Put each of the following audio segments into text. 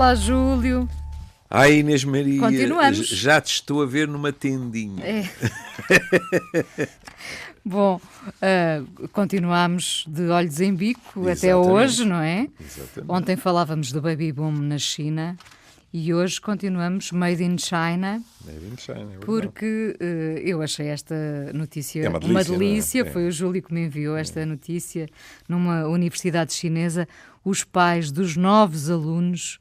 Olá, Júlio. Ai, Inês Maria, Continuamos. já te estou a ver numa tendinha. Bom, continuamos de olhos em bico até Exatamente. hoje, não é? Exatamente. Ontem falávamos do baby boom na China e hoje continuamos Made in China, Made in China, é verdade. porque eu achei esta notícia É uma delícia, não é? Foi o Júlio que me enviou esta notícia. Numa universidade chinesa, os pais dos novos alunos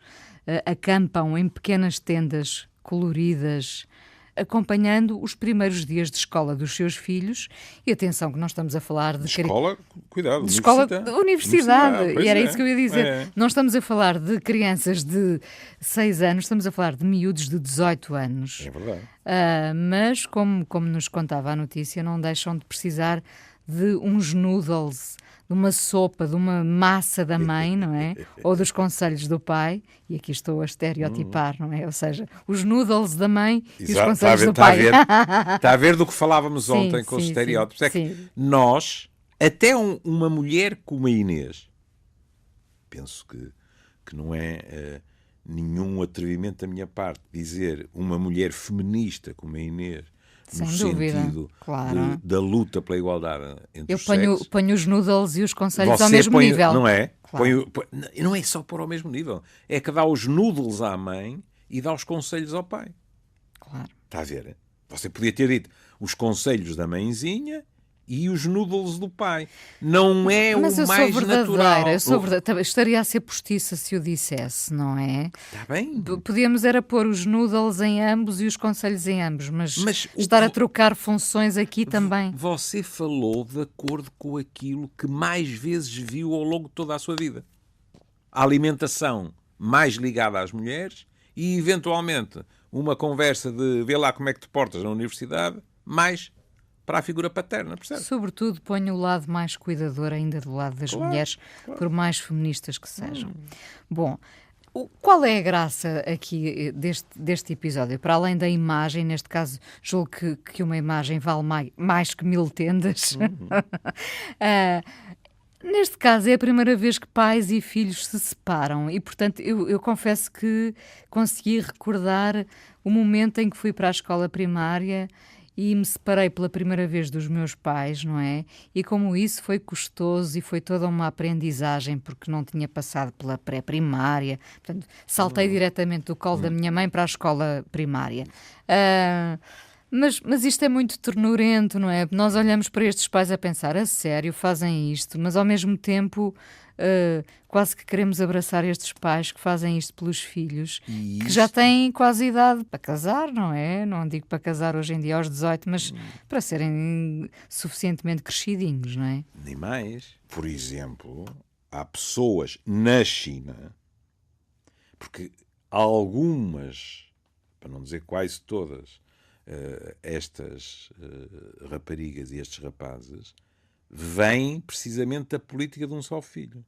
acampam em pequenas tendas coloridas, acompanhando os primeiros dias de escola dos seus filhos. E atenção que não estamos a falar de Escola, cuidado, de escola, universidade. Pois E era é, isso que eu ia dizer. é. Não estamos a falar de crianças de 6 anos, estamos a falar de miúdos de 18 anos. É verdade. Mas, como nos contava a notícia, não deixam de precisar de uns noodles, de uma sopa, de uma massa da mãe, não é? Ou dos conselhos do pai. E aqui estou a estereotipar, não é? Ou seja, os noodles da mãe e os Exato, conselhos do pai. Está a ver do que falávamos Sim, ontem com os sim, estereótipos. É que sim. nós, até uma mulher como a Inês, penso que não é nenhum atrevimento da minha parte dizer uma mulher feminista como a Inês, no Sem dúvida, sentido claro. da luta pela igualdade entre Eu os sexos. ponho os noodles e os conselhos ao Você mesmo põe, nível. não é? Claro. Não é só pôr ao mesmo nível. É que dá os noodles à mãe e dá os conselhos ao pai. Claro. Está a ver? Você podia ter dito os conselhos da mãezinha e os noodles do pai. Não é Mas o eu mais sou verdadeira, natural. estaria a ser postiça se eu dissesse, não é? Está bem? Podíamos era pôr os noodles em ambos e os conselhos em ambos, mas o estar que a trocar funções aqui também. Você falou de acordo com aquilo que mais vezes viu ao longo de toda a sua vida. A alimentação mais ligada às mulheres e, eventualmente, uma conversa de vê lá como é que te portas na universidade, mais para a figura paterna, percebe? Sobretudo ponho o lado mais cuidador ainda do lado das mulheres, por mais feministas que sejam. Bom, qual é a graça aqui deste episódio? Para além da imagem, neste caso, julgo que uma imagem vale mais que 1000 tendas. Neste caso, é a primeira vez que pais e filhos se separam e, portanto, eu confesso que consegui recordar o momento em que fui para a escola primária e me separei pela primeira vez dos meus pais, não é? E como isso foi custoso e foi toda uma aprendizagem, porque não tinha passado pela pré-primária. Portanto, saltei diretamente do colo da minha mãe para a escola primária. Mas isto é muito ternurento, não é? Nós olhamos para estes pais a pensar, a sério, fazem isto, mas ao mesmo tempo quase que queremos abraçar estes pais que fazem isto pelos filhos, que já têm quase idade para casar, não é? Não digo para casar hoje em dia aos 18, mas para serem suficientemente crescidinhos, não é? Nem mais. Por exemplo, há pessoas na China, porque algumas, para não dizer quase todas, estas raparigas e estes rapazes vêm precisamente da política de um só filho.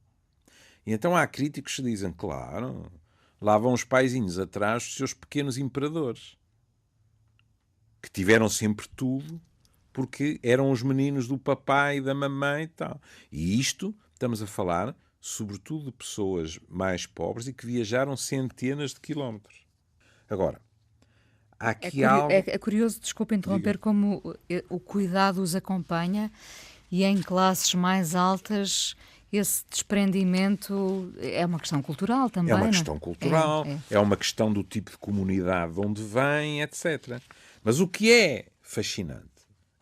E então há críticos que dizem, claro, lá vão os paizinhos atrás dos seus pequenos imperadores, que tiveram sempre tudo, porque eram os meninos do papai e da mamãe e tal. E isto, estamos a falar, sobretudo de pessoas mais pobres e que viajaram centenas de quilómetros. Agora, há aqui algo... É curioso, desculpa interromper, como o cuidado os acompanha e em classes mais altas esse desprendimento é uma questão cultural também. É uma não? questão cultural, é uma questão do tipo de comunidade de onde vem, etc. Mas o que é fascinante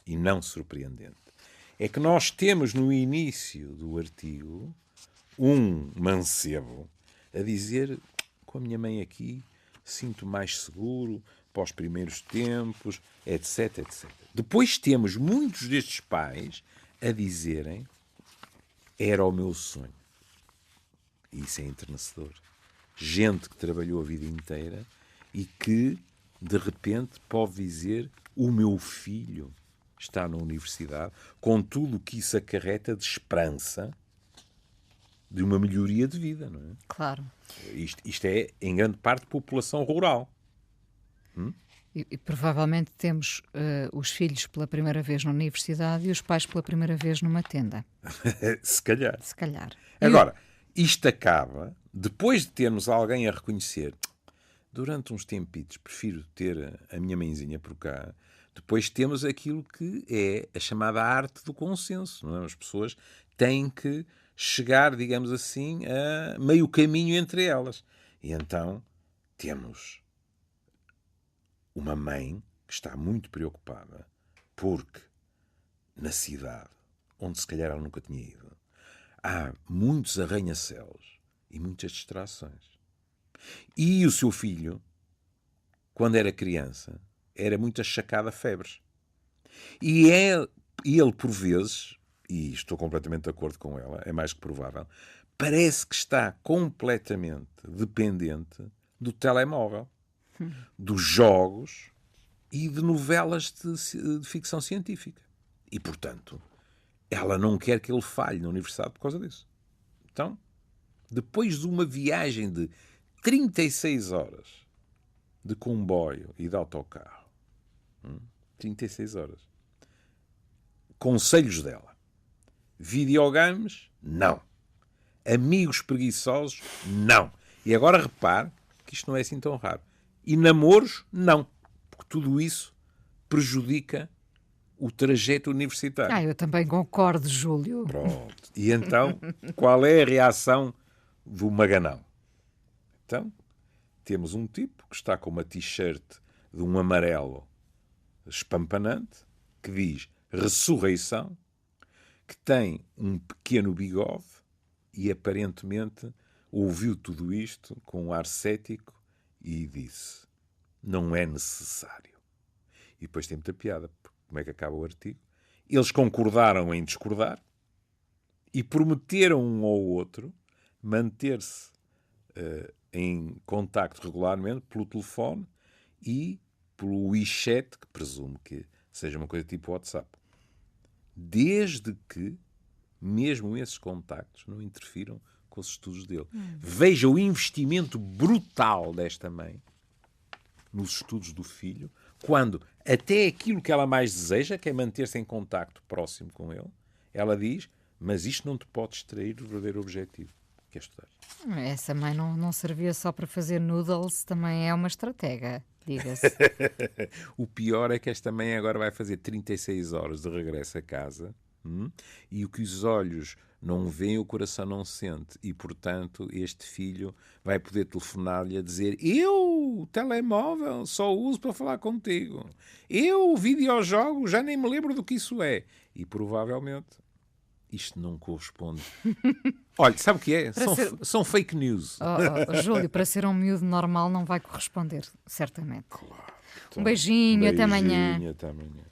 e não surpreendente é que nós temos no início do artigo um mancebo a dizer, com a minha mãe aqui sinto mais seguro para os primeiros tempos, etc, etc. Depois temos muitos destes pais a dizerem era o meu sonho. E isso é enternecedor. Gente que trabalhou a vida inteira e que, de repente, pode dizer o meu filho está na universidade, com tudo o que isso acarreta de esperança de uma melhoria de vida, não é? Claro. Isto é, em grande parte, população rural. E provavelmente temos os filhos pela primeira vez na universidade e os pais pela primeira vez numa tenda. Se calhar. Se calhar. Agora, isto acaba depois de termos alguém a reconhecer, durante uns tempitos prefiro ter a minha mãezinha por cá, depois temos aquilo que é a chamada arte do consenso. Não é? As pessoas têm que chegar, digamos assim, a meio caminho entre elas. E então temos uma mãe que está muito preocupada porque na cidade, onde se calhar ela nunca tinha ido, há muitos arranha-céus e muitas distrações. E o seu filho, quando era criança, era muito achacado a febres. E ele, por vezes, e estou completamente de acordo com ela, é mais que provável, parece que está completamente dependente do telemóvel, dos jogos e de novelas de ficção científica. E, portanto, ela não quer que ele falhe na universidade por causa disso. Então, depois de uma viagem de 36 horas de comboio e de autocarro, 36 horas, conselhos dela: videogames, não. Amigos preguiçosos, não. E agora repare que isto não é assim tão raro. E namoros, não. Porque tudo isso prejudica o trajeto universitário. Eu também concordo, Júlio. Pronto. E então, qual é a reação do Maganão? Então, temos um tipo que está com uma t-shirt de um amarelo espampanante, que diz ressurreição, que tem um pequeno bigode e aparentemente ouviu tudo isto com um ar cético e disse: não é necessário. E depois tem muita piada. Como é que acaba o artigo? Eles concordaram em discordar e prometeram um ao outro manter-se em contacto regularmente pelo telefone e pelo WeChat, que presumo que seja uma coisa tipo WhatsApp. Desde que mesmo esses contactos não interfiram com os estudos dele. Veja o investimento brutal desta mãe nos estudos do filho, quando até aquilo que ela mais deseja, que é manter-se em contacto próximo com ele, ela diz: mas isto não te pode distrair do verdadeiro objetivo, que é estudar. Essa mãe não servia só para fazer noodles, também é uma estratega, diga-se. O pior é que esta mãe agora vai fazer 36 horas de regresso a casa, e o que os olhos não veem, o coração não sente. E, portanto, este filho vai poder telefonar-lhe a dizer: eu, o telemóvel, só uso para falar contigo. Eu, videojogos, já nem me lembro do que isso é. E, provavelmente, isto não corresponde. Olha, sabe o que é? São fake news. Júlio, para ser um miúdo normal não vai corresponder, certamente. Claro. Um beijinho, até amanhã. Até amanhã.